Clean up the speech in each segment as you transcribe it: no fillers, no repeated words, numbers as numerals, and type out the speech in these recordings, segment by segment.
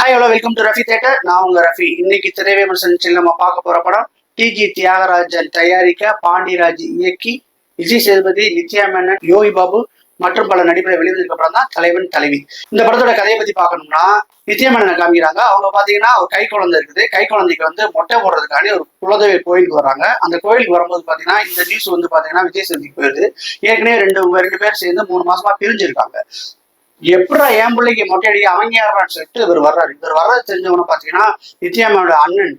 Hi hello welcome to Rafi theatre. நான் உங்க ரஃபி. இன்னைக்கு திரை விமர்சனத்தில் நம்ம பார்க்க போற படம் டிஜி தியாகராஜன் தயாரிக்க, பாண்டிராஜ் இயக்கி, விஜய் சேதுபதி, நித்யா மேனன், யோகி பாபு மற்றும் பல நடிப்பை வெளிவந்ததுக்கு அப்புறம் தான் தலைவன் தலைவி. இந்த படத்தோட கதையை பத்தி பார்க்கணும்னா, நித்யா மேனனை காமிக்கிறாங்க. அவங்க பாத்தீங்கன்னா ஒரு கை குழந்தை இருக்குது. கை குழந்தைக்கு வந்து மொட்டை போடுறதுக்காண்டி ஒரு குலதெய்வ கோயிலுக்கு வர்றாங்க. அந்த கோயிலுக்கு வரும்போது பாத்தீங்கன்னா இந்த நியூஸ் வந்து பாத்தீங்கன்னா விஜய் சேதுபதிக்கு போயிருது. ஏற்கனவே ரெண்டு பேர் சேர்ந்து 3 மாசமா பிரிஞ்சிருக்காங்க. எப்படா என் பிள்ளைக்கு மொட்டை அடிக்க அவங்க யாரான்னு சொல்லிட்டு இவர் வர்றது தெரிஞ்சவங்க பாத்தீங்கன்னா நித்யா மேனோட அண்ணன்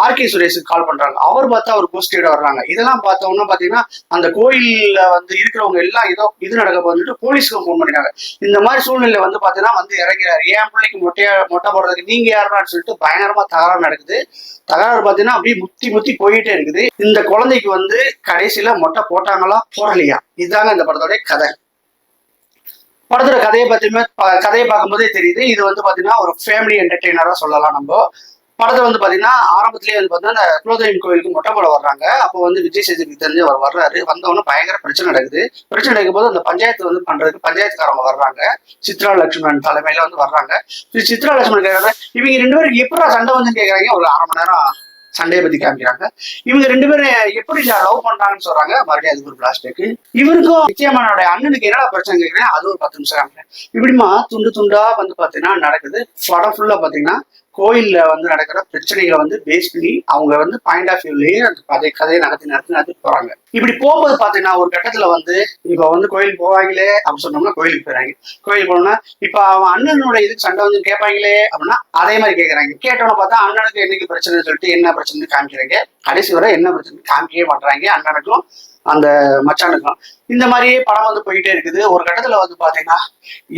ஆர்கே சுரேஷுக்கு கால் பண்றாங்க. அவர் பார்த்தா அவர் போஸ்டியோட வர்றாங்க. இதெல்லாம் பார்த்தவொன்னா பாத்தீங்கன்னா அந்த கோயில்ல வந்து இருக்கிறவங்க எல்லாம் ஏதோ இது நடக்க வந்துட்டு போலீஸ்க்கு ஃபோன் பண்ணிட்டாங்க. இந்த மாதிரி சூழ்நிலை வந்து பாத்தீங்கன்னா வந்து இறங்கிறாரு. என் பிள்ளைக்கு மொட்டை போடுறதுக்கு நீங்க யாருன்னு சொல்லிட்டு பயங்கரமா தகராறு நடக்குது. தகராறு பாத்தீங்கன்னா அப்படியே முத்தி போயிட்டே இருக்குது. இந்த குழந்தைக்கு வந்து கடைசியில மொட்டை போட்டாங்களா போடலையா, இதுதாங்க இந்த படத்தோட கதை. படத்தோட கதையை பார்க்கும்போதே தெரியுது. இது வந்து பாத்தீங்கன்னா ஒரு ஃபேமிலி என்டர்டெய்னரா சொல்லலாம். நம்ம படத்தை வந்து பாத்தீங்கன்னா ஆரம்பத்திலேயே வந்து பாத்தீங்கன்னா அந்த குலதெய்வம் கோயிலுக்கு மொட்டை போட வர்றாங்க. அப்போ வந்து விஜய் சேதுபதி தெரிஞ்சு அவர் வர்றாரு. வந்தவொன்னு பயங்கர பிரச்சனை நடக்குது. பிரச்சனை நடக்கும் போது அந்த பஞ்சாயத்து வந்து பண்றதுக்கு பஞ்சாயத்துக்காரங்க வர்றாங்க. சித்ரா லட்சுமணன் தலைமையில வந்து வர்றாங்க. சித்ரா லட்சுமணன் கேட்கறாங்க, இவங்க 2 பேரும் எப்படா சண்டை வந்து கேட்கறாங்க. ஒரு 1/2 மணி நேரம் சண்டையை பத்தி காமிக்கிறாங்க. இவங்க 2 பேரும் எப்படி லவ் பண்றாங்கன்னு சொல்றாங்க. மறுபடியும் அதுக்கு ஒரு பிளாஷ்பேக். இவருக்கும் நிச்சயமானோட அண்ணனுக்கு என்னடா பிரச்சனை கேட்கிறேன். அது ஒரு 10 நிமிஷம் காமிக்கிறேன். இப்படிமா துண்டா வந்து பாத்தீங்கன்னா நடக்குது. படம் ஃபுல்லா பாத்தீங்கன்னா கோயில்ல வந்து நடக்கிற பிரச்சனைகளை வந்து பேஸ் பண்ணி அவங்க வந்து பாயிண்ட் ஆஃப் வியூலயே அந்த கதையை நடத்தி போறாங்க. இப்படி போகும்போது பாத்தீங்கன்னா ஒரு கட்டத்துல வந்து இப்ப வந்து கோயிலுக்கு போவாங்களே அப்படின்னு சொன்னோம்னா கோயிலுக்கு போறாங்க. கோயிலுக்கு போனோம்னா இப்ப அவன் அண்ணனோட இதுக்கு சண்டை வந்து கேட்பாங்களே அப்படின்னா அதே மாதிரி கேட்கறாங்க. கேட்டவன பார்த்தா அண்ணனுக்கு என்னைக்கு பிரச்சனைன்னு சொல்லிட்டு என்ன பிரச்சனை காமிக்கிறாங்க. கடைசி வரை என்ன பிரச்சனை காமிக்கவே பண்றாங்க அண்ணனுக்கும் அந்த மச்சானுக்கும். இந்த மாதிரியே படம் வந்து போயிட்டே இருக்குது. ஒரு கட்டத்துல வந்து பாத்தீங்கன்னா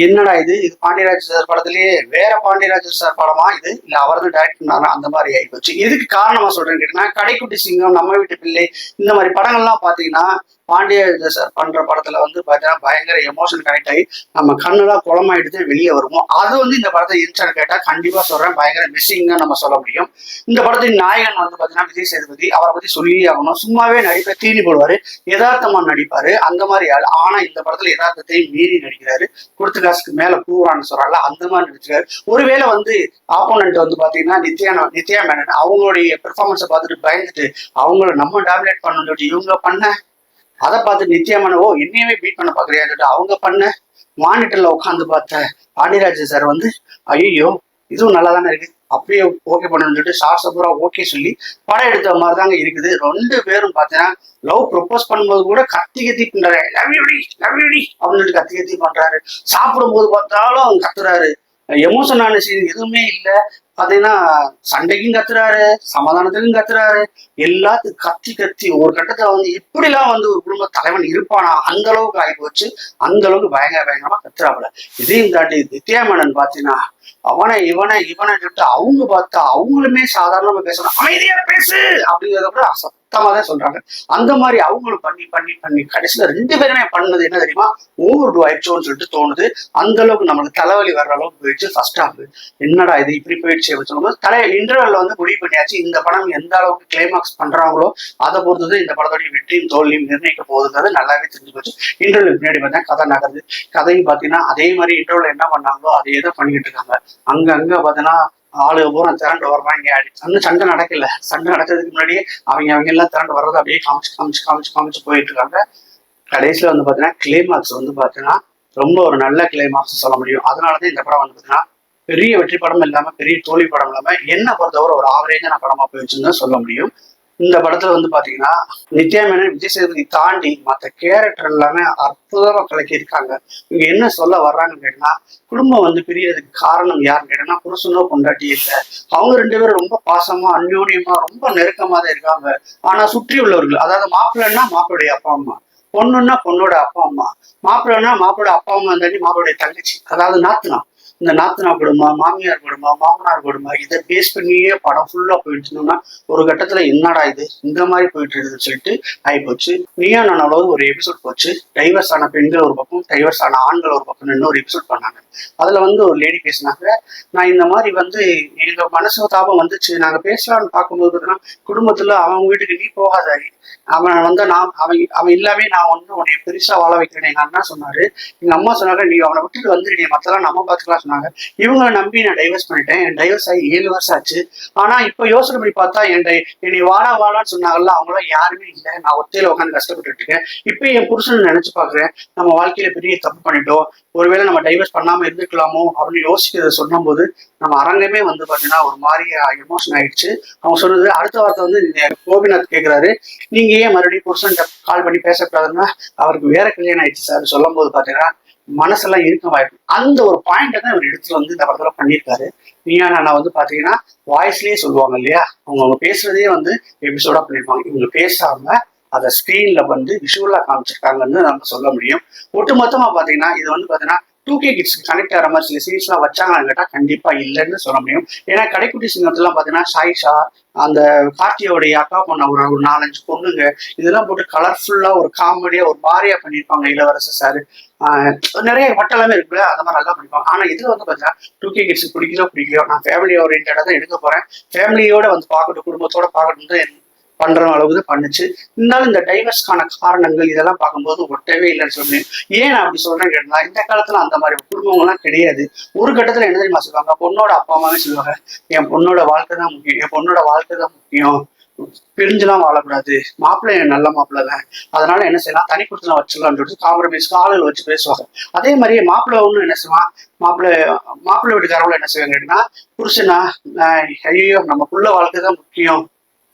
என்னடா இது பாண்டியராஜ் சார் படத்திலேயே வேற பாண்டியராஜ் சார் படமா இது, இல்ல அவர் தான் டைரக்ட் பண்ணாரா, அந்த மாதிரி ஆயிப்போச்சு. எதுக்கு காரணமா சொல்றேன்னு கேட்டீங்கன்னா, கடைக்குட்டி சிங்கம், நம்ம வீட்டு பிள்ளை, இந்த மாதிரி படங்கள்லாம் பாத்தீங்கன்னா பாண்டியராஜ் சார் பண்ற படத்துல வந்து பாத்தீங்கன்னா பயங்கர எமோஷன் கனெக்ட் ஆகி நம்ம கண்ணுலாம் குளமாயிட்டு வெளியே வருவோம். அது வந்து இந்த படத்தை இருந்துச்சான்னு கேட்டா கண்டிப்பா சொல்றேன், பயங்கர மிஸ்ஸிங் தான் நம்ம சொல்ல முடியும். இந்த படத்தின் நாயகன் வந்து பாத்தீங்கன்னா விஜய் சேதுபதி. அவரை பத்தி சொல்லி ஆகணும். சும்மாவே நடிப்பை தீனி போடுவாரு, யதார்த்தமா நடிப்பாரு, அந்த மாதிரி ஆள். ஆனா இந்த படத்துல யதார்த்தத்தையும் மீறி நடிக்கிறாரு. கொடுத்த காசுக்கு மேல பூரான்னு சொல்றாங்க, அந்த மாதிரி நடிச்சிருக்காரு. ஒருவேளை வந்து ஆப்போனன்ட் வந்து பாத்தீங்கன்னா நித்யா மேனன் அவங்களுடைய பெர்ஃபார்மன்ஸை பார்த்துட்டு பயந்துட்டு அவங்கள நம்ம டாமினேட் பண்ணணும்னு சொல்லிட்டு இவங்க பண்ண அதை பார்த்து நித்யா மேனன் என்னையவே பீட் பண்ண பாக்குறியான்னு சொல்லிட்டு அவங்க பண்ண மானிட்டர்ல உட்காந்து பார்த்த பாண்டியராஜ் சார் வந்து ஐயோ இதுவும் நல்லா தானே இருக்கு, அப்படியே ஓகே பண்ணணும்னு சொல்லிட்டு ஷார்ட்ஸ் பூரா ஓகே சொல்லி படம் எடுத்த மாதிரி தாங்க இருக்குது. 2 பேரும் பார்த்தீங்கன்னா லவ் ப்ரொபோஸ் பண்ணும்போது கூட கத்தி பண்றாரு. லவ் யூடி அப்படின்னு சொல்லிட்டு கத்தி பண்றாரு. சாப்பிடும் போது பார்த்தாலும் கத்துறாரு. எமோஷனான சீன் எதுவுமே இல்லை. பாத்தீங்கன்னா சண்டைக்கும் கத்துறாரு, சமாதானத்துக்கும் கத்துறாரு. எல்லாத்துக்கும் கத்தி ஒரு கட்டத்துல வந்து இப்படிலாம் வந்து ஒரு குடும்ப தலைவன் இருப்பானா அந்த அளவுக்கு ஆகி போச்சு. அந்த அளவுக்கு பயங்கரமா கத்துறாப்புல. இதையும் தாண்டி நித்யா மேனன் பாத்தீங்கன்னா இவனை சொல்லிட்டு அவங்க பார்த்தா அவங்களுமே சாதாரணமா பேசணும், அமைதியா பேசு அப்படிங்கிறத கூட சத்தமா தான் சொல்றாங்க. அந்த மாதிரி அவங்களும் பண்ணி கடைசியில 2 பேருமே பண்ணது என்ன தெரியுமா, ஓவர் டூ ஆயிடுச்சோன்னு சொல்லிட்டு தோணுது. அந்த அளவுக்கு நம்மளுக்கு தலைவலி வர்ற அளவுக்கு போயிடுச்சு. ஃபர்ஸ்ட் ஹாஃப் என்னடா இது இப்படி போயிடுச்சு சொல்லும்போது இன்டர்வல்ல வந்து முடிவு பண்ணியாச்சு. இந்த படம் எந்த அளவுக்கு கிளைமாக்ஸ் பண்றாங்களோ அதை பொறுத்தது இந்த படத்தோடைய வெற்றியும் தோல்வியும் நிர்ணயிக்க போகுதுங்கிறது நல்லாவே தெரிஞ்சு போச்சு. இன்டர்வல் பின்னாடி பார்த்தா கதை நகருது. கதையும் பாத்தீங்கன்னா அதே மாதிரி இன்டர்வல் என்ன பண்ணாங்களோ அதே தான் பண்ணிக்கிட்டு இருக்காங்க. அங்க பாத்தீங்கன்னா ஆளுக பூரா திரண்டு வர்றாங்க. சண்டை நடக்கல. சண்டை நடக்கிறதுக்கு முன்னாடியே அவங்க எல்லாம் திரண்டு வர்றது அப்படியே காமிச்சு போயிட்டு இருக்காங்க. கடைசியில வந்து பாத்தீங்கன்னா கிளைமாக்ஸ் வந்து பாத்தீங்கன்னா ரொம்ப ஒரு நல்ல கிளைமாக்ஸ் சொல்ல முடியும். அதனாலதான் இந்த படம் வந்து பாத்தீங்கன்னா பெரிய வெற்றி படம் இல்லாம பெரிய தோல்வி படம் இல்லாம என்ன பொறுத்தவரை ஒரு ஆவரேஜான படமா போயிடுச்சுன்னு தான் சொல்ல முடியும். இந்த படத்துல வந்து பாத்தீங்கன்னா நித்யா மேனன், விஜய் சேதுபதி தாண்டி மற்ற கேரக்டர் எல்லாமே அற்புதமா கலக்கி இருக்காங்க. இங்க என்ன சொல்ல வர்றாங்கன்னு கேட்டீங்கன்னா, குடும்பம் வந்து பிரியறதுக்கு காரணம் யாருன்னு கேட்டீங்கன்னா புருஷனோ பொண்டாட்டி இல்லை. அவங்க 2 பேரும் ரொம்ப பாசமா அந்யோன்யமா ரொம்ப நெருக்கமா தான் இருக்காங்க. ஆனா சுற்றி உள்ளவர்கள், அதாவது மாப்பிள்ளைன்னா மாப்பிள்ளைய அப்பா அம்மா, பொண்ணுன்னா பொண்ணோட அப்பா அம்மா, மாப்பிள்ளைன்னா மாப்பிளோட அப்பா அம்மா தாண்டி மாப்பிளுடைய தங்கச்சி, அதாவது நாத்துனா. இந்த நாத்தனா குடும்பம், மாமியார் குடும்பம், மாமனார் குடும்பம், இதை பேஸ் பண்ணியே படம் ஃபுல்லா போயிட்டு இருந்தோம்னா ஒரு கட்டத்துல என்னடா இது இந்த மாதிரி போயிட்டு இருக்குதுன்னு சொல்லிட்டு ஆயிப்போச்சு. நீயா நானாவது ஒரு எபிசோட் போச்சு. டைவர்ஸ் ஆன பெண்கள் ஒரு பக்கம், டைவர்ஸ் ஆன ஆண்கள் ஒரு பக்கம் இன்னொரு எபிசோட் பண்ணாங்க. அதுல வந்து ஒரு லேடி பேசினாங்க, நான் இந்த மாதிரி வந்து எங்க மனசு தாபம் வந்துச்சு, நாங்க பேசலாம்னு பார்க்கும்போது குடும்பத்துல அவன் வீட்டுக்கு நீ போகாதாரி, அவன் வந்து அவன் இல்லாமே நான் வந்து உன்னை பெருசா வாழ வைக்கிறேன் எங்க அண்ணா சொன்னாரு. எங்க அம்மா சொன்னாங்க, நீ அவனை விட்டுட்டு வந்துடு, மத்தெல்லாம் நம்ம பார்த்துக்கலாம் சொன்னாங்க. இவங்களை நம்பி நான் டைவர்ஸ் பண்ணிட்டேன். என் டைவர்ஸ் ஆகி 7 வருஷம் ஆச்சு. ஆனா இப்ப யோசனை பண்ணி பார்த்தா என்னை வாடா வாடான்னு சொன்னாங்கல்ல, அவங்களாம் யாருமே இல்லை. நான் ஒத்தையில உட்காந்து கஷ்டப்பட்டு இருக்கேன். இப்ப என் புருஷன் நினைச்சு பாக்குறேன், நம்ம வாழ்க்கையில பெரிய தப்பு பண்ணிட்டோம், ஒருவேளை நம்ம டைவர்ஸ் பண்ணாம இருந்துக்கலாமோ அப்படின்னு யோசிக்கிறத சொல்லும் போது நம்ம அரங்கமே வந்து பாத்தீங்கன்னா ஒரு மாதிரி எமோஷன் ஆயிடுச்சு. அவங்க சொன்னது அடுத்த வார்த்தை வந்து கோபிநாத் கேட்கிறாரு, நீங்க ஏன் மறுபடியும் புருஷன் கால் பண்ணி பேசக்கூடாதுன்னா அவருக்கு வேற கல்யாணம் ஆயிடுச்சு சார் சொல்லும் போது பாத்தீங்கன்னா மனசெல்லாம் இறுக்கமாயிடும். அந்த ஒரு பாயிண்ட தான் இவர் எடுத்துட்டு வந்து இந்த படத்துல பண்ணியிருக்காரு. நீயா நான் வந்து பாத்தீங்கன்னா வாய்ஸ்லயே சொல்லுவாங்க இல்லையா, அவங்க பேசுறதே வந்து எபிசோடா பண்ணிருப்பாங்க. இவங்க பேசாம அதை ஸ்கிரீன்ல வந்து விஷுவலா காமிச்சிருக்காங்கன்னு நம்ம சொல்ல முடியும். ஒட்டுமொத்தமா பாத்தீங்கன்னா இது வந்து பாத்தீங்கன்னா 2K கிட்ஸ்க்கு கனெக்ட் ஆகிற மாதிரி சில சீரீஸ் எல்லாம் வச்சாங்கன்னு கேட்டா கண்டிப்பா இல்லைன்னு சொல்ல முடியும். ஏன்னா கடைக்குட்டி சிங்கத்துலாம் பாத்தீங்கன்னா சாயிஷா, அந்த கார்த்தியோடைய அக்கா பொண்ண ஒரு 4-5 பொண்ணுங்க இதெல்லாம் போட்டு கலர்ஃபுல்லா ஒரு காமெடியா ஒரு மாதிரியா பண்ணியிருப்பாங்க இளவரசர் சார். நிறைய வட்டெல்லாமே இருக்குல்ல, அந்த மாதிரி நல்லா பண்ணிப்பாங்க. ஆனா இதுல வந்து பாத்தீங்கன்னா 2K கிட்ஸ் பிடிக்கலையோ நான் ஃபேமிலி ஓரியன்டா தான் எடுக்க போறேன், ஃபேமிலியோட வந்து பார்க்கட்டும், குடும்பத்தோட பார்க்கட்டும் பண்ற அளவுக்கு பண்ணிச்சு. இருந்தாலும் இந்த டைவர்ஸ்க்கான காரணங்கள் இதெல்லாம் பார்க்கும்போது ஒட்டவே இல்லைன்னு சொல்லி ஏன் நான் அப்படி சொல்றேன்னு கேட்டா, இந்த காலத்துல அந்த மாதிரி குடும்பங்கள்லாம் கிடையாது. ஒரு கட்டத்துல என்ன தெரியுமா சொல்லுவாங்க, பொண்ணோட அப்பா அம்மாவே சொல்லுவாங்க, என் பொண்ணோட வாழ்க்கை தான் முக்கியம், என் பொண்ணோட வாழ்க்கை தான் முக்கியம், பிரிஞ்சுலாம் வாழக்கூடாது, மாப்பிள்ளை நல்ல மாப்பிள்ளை தான், அதனால என்ன செய்யலாம் தனி கொடுத்துலாம் வச்சிடலாம்னு சொல்லிட்டு காம்ப்ரமைஸ் ஆளுகள் வச்சு பேசுவாங்க. அதே மாதிரியே மாப்பிள்ளை ஒண்ணு என்ன செய்வான், மாப்பிள்ளை வீட்டுக்காரவங்க என்ன செய்வாங்க கேட்டீங்கன்னா, புருஷனா ஐயோ நம்ம புள்ள வாழ்க்கை தான் முக்கியம்,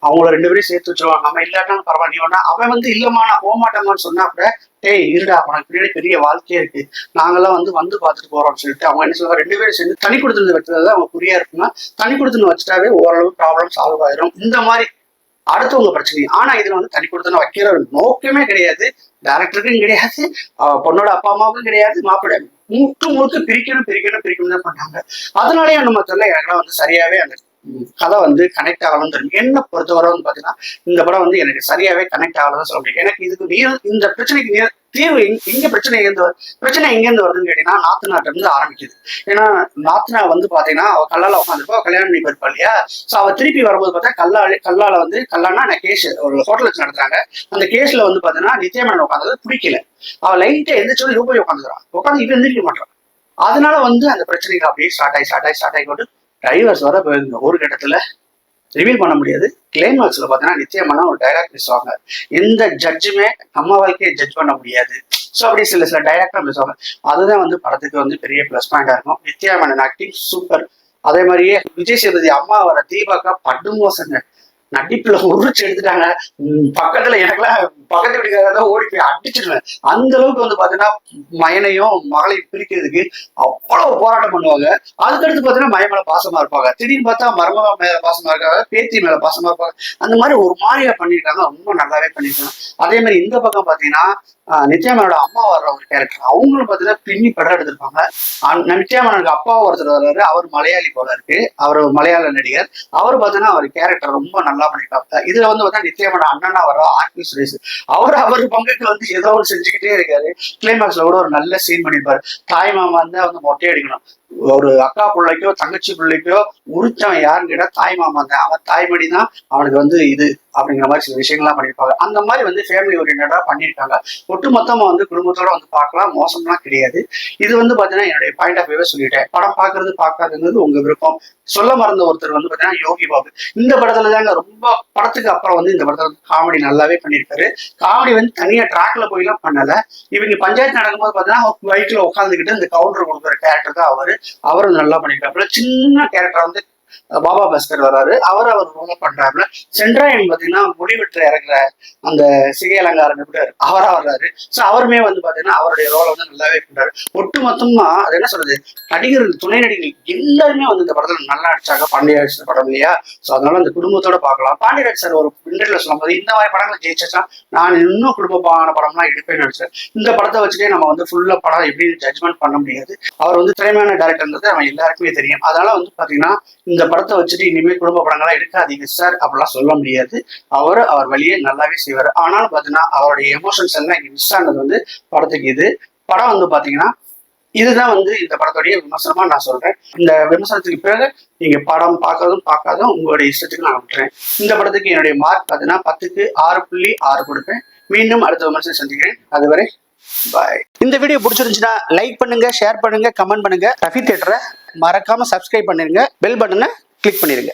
அவங்கள 2 பேரையும் சேர்த்து வச்சிருவாங்க, நம்ம இல்லாட்டாலும் பரவாயில்ல, நீ வேணா அவன் வந்து இல்லம்மா நான் போக மாட்டேங்கன்னு சொன்னா கூட டேய் இருடா உனக்கு பின்னாடி பெரிய வாழ்க்கையே இருக்கு, நாங்கெல்லாம் வந்து பார்த்துட்டு போறோம்னு சொல்லிட்டு அவங்க என்ன சொல்லுவாங்க, 2 பேரும் சேர்ந்து தனி கொடுத்துருந்து வச்சது அவங்க புரியா இருக்குன்னா தனி கொடுத்துன்னு வச்சுட்டாவே ஓரளவு ப்ராப்ளம் சால்வ் ஆயிரும். இந்த மாதிரி அடுத்தவங்க பிரச்சனை. ஆனா இதுல வந்து தனி கொடுத்துன்னு வைக்கிற நோக்கமே கிடையாது, டைரக்டருக்கும் கிடையாது, பொண்ணோட அப்பா அம்மாவுக்கும் கிடையாது, மாப்பிள்ளை முழுக்க பிரிக்கணும் தான் பண்ணாங்க. அதனாலயே நம்ம தெரியல எனக்குலாம் வந்து சரியாவே அந்த கதை வந்து கனெக்ட் ஆகணும்னு தெரியும். என்ன பொறுத்தவரை வந்து பாத்தீங்கன்னா இந்த படம் வந்து எனக்கு சரியாவே கனெக்ட் ஆகலன்னு சொல்ல முடியும். எனக்கு இதுக்கு இந்த பிரச்சனைக்கு தீர்வு எங்க பிரச்சனை எங்கேருந்து வருதுன்னு கேட்டீங்கன்னா நாத்துநாட்டில இருந்து ஆரம்பிக்குது. ஏன்னா நாத்துனா வந்து பாத்தீங்கன்னா அவ கல்லால உட்காந்துருப்பா, கல்யாணம் பண்ணி போயிருப்பா இல்லையா. சோ அவ திருப்பி வரும்போது பார்த்தா கல்லால வந்து கல்லானா நான் கேஸ் ஒரு ஹோட்டல் வச்சு நடத்துறாங்க. அந்த கேஸ்ல வந்து பாத்தீங்கன்னா நித்யமேனன் உட்காந்தது பிடிக்கல, அவ லைட்டா எந்திரிச்சோட இவ போய் உட்காந்துக்கிறான், உட்காந்து இவ எந்திரிக்க மாட்டான். அதனால வந்து அந்த பிரச்சனைகள் அப்படியே ஸ்டார்ட் ஆகி கொண்டு டைவர்ஸ் வர போயிருங்க. ஒரு கட்டத்துல ரிவீல் பண்ண முடியாது. கிளைமாக்ஸ்ல பாத்தீங்கன்னா நிச்சயமான ஒரு டைலாக் பேசுவாங்க, எந்த ஜட்ஜுமே நம்ம வாழ்க்கையை ஜட்ஜ் பண்ண முடியாது. ஸோ அப்படி சில டைலாக்லாம் பேசுவாங்க. அதுதான் வந்து படத்துக்கு வந்து பெரிய பிளஸ் பாயிண்டா இருக்கும். Nithya Menon acting super. அதே மாதிரியே விஜய் சேதுபதி அம்மா வர தீபாக்கா படுமோசங்க, நடிப்புல உரிச்சு எடுத்துட்டாங்க. பக்கத்துல எனக்குலாம் பக்கத்து வீட்டுக்காரர் தான் ஓடி போய் அடிச்சிடுவேன். அந்த அளவுக்கு வந்து பாத்தீங்கன்னா மகனையும் மகளையும் பிரிக்கிறதுக்கு அவ்வளவு போராட்டம் பண்ணுவாங்க. அதுக்கடுத்து பாத்தீங்கன்னா மகன் மேல பாசமா இருப்பாங்க, திடீர்னு பார்த்தா மருமக மேல பாசமா இருக்காங்க, பேத்தி மேல பாசமா இருப்பாங்க. அந்த மாதிரி ஒரு மாதிரியா பண்ணியிருக்காங்க, ரொம்ப நல்லாவே பண்ணியிருக்காங்க. அதே மாதிரி இந்த பக்கம் பாத்தீங்கன்னா நித்யாமனோட அம்மா வர்ற ஒரு கேரக்டர் அவங்களும் பாத்தீங்கன்னா பின்னி படம் எடுத்திருப்பாங்க. நித்யாமனோட அப்பா ஒருத்தர் வர்றாரு, அவர் மலையாளி போல இருக்கு, அவர் ஒரு மலையாள நடிகர். அவர் பாத்தீங்கன்னா அவர் கேரக்டர் ரொம்ப நல்லா பண்ணிருக்காங்க. இதுல வந்து பார்த்தா நித்யாமனோட அண்ணனா வர ஆர்பி சுரேஷ், அவர் பங்குக்கு வந்து ஏதோ ஒரு செஞ்சுக்கிட்டே இருக்காரு. கிளைமாக்ஸ்ல கூட ஒரு நல்ல சீன் பண்ணிருப்பாரு. தாய் மாமா வந்து மொட்டை அடிக்கணும், ஒரு அக்கா பிள்ளைக்கோ தங்கச்சி பிள்ளைக்கோ உரிச்சவன் யாருன்னு கேட்டா தாய் மாமா தான், அவன் தாய்மடி தான் அவனுக்கு வந்து இது அப்படிங்கிற மாதிரி சில விஷயங்கள்லாம் பண்ணியிருப்பாங்க. அந்த மாதிரி வந்து ஃபேமிலி ஓரியன்டா பண்ணியிருக்காங்க. ஒட்டு மொத்தமா வந்து குடும்பத்தோட வந்து பார்க்கலாம், மோசம்லாம் கிடையாது. இது வந்து பாத்தீங்கன்னா என்னுடைய பாயிண்ட் ஆஃப் வியூவை சொல்லிட்டேன். படம் பார்க்காதுங்கிறது உங்க விருப்பம். சொல்ல மறந்த ஒருத்தர் வந்து பாத்தீங்கன்னா யோகி பாபு. இந்த படத்துல தாங்க ரொம்ப படத்துக்கு அப்புறம் வந்து இந்த படத்துல காமெடி நல்லாவே பண்ணியிருக்காரு. காமெடி வந்து தனியா ட்ராக்ல போயெல்லாம் பண்ணல. இவங்க பஞ்சாயத்து நடக்கும்போது பாத்தீங்கன்னா பைக்ல உட்காந்துக்கிட்டு இந்த கவுண்டர் கொடுக்குற கேரக்டர் தான் அவரும் நல்லா பண்ணிருக்காப்புல. சின்ன கேரக்டர் வந்து பாபா பாஸ்கர் வர்றாரு, அவர் ரோல பண்றாருல. சென்ட்ராயன் பாத்தீங்கன்னா முடிவெற்ற இறங்குற அந்த சிகை அலங்காரம் அவரா வர்றாரு. சோ அவருமே வந்து பாத்தீங்கன்னா அவருடைய ரோலை வந்து நல்லாவே பண்றாரு. ஒட்டு மொத்தமா அது என்ன சொல்றது, நடிகர்கள் துணை நடிகர்கள் எல்லாருமே வந்து இந்த படத்துல நல்லா நடிச்சாங்க. பாண்டியராஜ் படம் இல்லையா, சோ அதனால அந்த குடும்பத்தோட பார்க்கலாம். பாண்டியராஜ் சார் ஒரு இன்டர்வியூல சொல்லும் போது இந்த மாதிரி படங்களை ஜெயிச்சா நான் இன்னும் குடும்பமான படம்லாம் எடுப்பேன்னு நினைச்சேன். இந்த படத்தை வச்சுட்டே நம்ம வந்து ஃபுல்லா படம் எப்படி ஜட்ஜ்மெண்ட் பண்ண முடியாது. அவர் வந்து திறமையான டைரக்டர்ன்றது அவன் எல்லாருக்குமே தெரியும். அதனால வந்து பாத்தீங்கன்னா இந்த படத்தை வச்சுட்டு இனிமேல் குடும்ப படங்களா எடுக்காதீங்க சார் அப்படிலாம் சொல்ல முடியாது. அவர் வழியே நல்லாவே செய்வார். ஆனாலும் பாத்தீங்கன்னா அவருடைய எமோஷன்ஸ் எல்லாம் இங்க மிஸ் ஆனது வந்து படத்துக்கு இது. படம் வந்து பாத்தீங்கன்னா இதுதான் வந்து இந்த படத்துடைய விமர்சனமா நான் சொல்றேன். இந்த விமர்சனத்துக்கு பிறகு நீங்க படம் பார்க்காதும் உங்களுடைய இஷ்டத்துக்கு நான் விட்டுறேன். இந்த படத்துக்கு என்னுடைய மார்க் பாத்தீங்கன்னா 10க்கு 6.6 கொடுப்பேன். மீண்டும் அடுத்த விமர்சனம் சந்திக்கிறேன். அதுவரை பாய். இந்த வீடியோ பிடிச்சிருந்துச்சுன்னா லைக் பண்ணுங்க, ஷேர் பண்ணுங்க, கமெண்ட் பண்ணுங்க. ரஃபி தியேட்டரை மறக்காம சப்ஸ்கிரைப் பண்ணிருங்க, பெல் பட்டனை கிளிக் பண்ணிருங்க.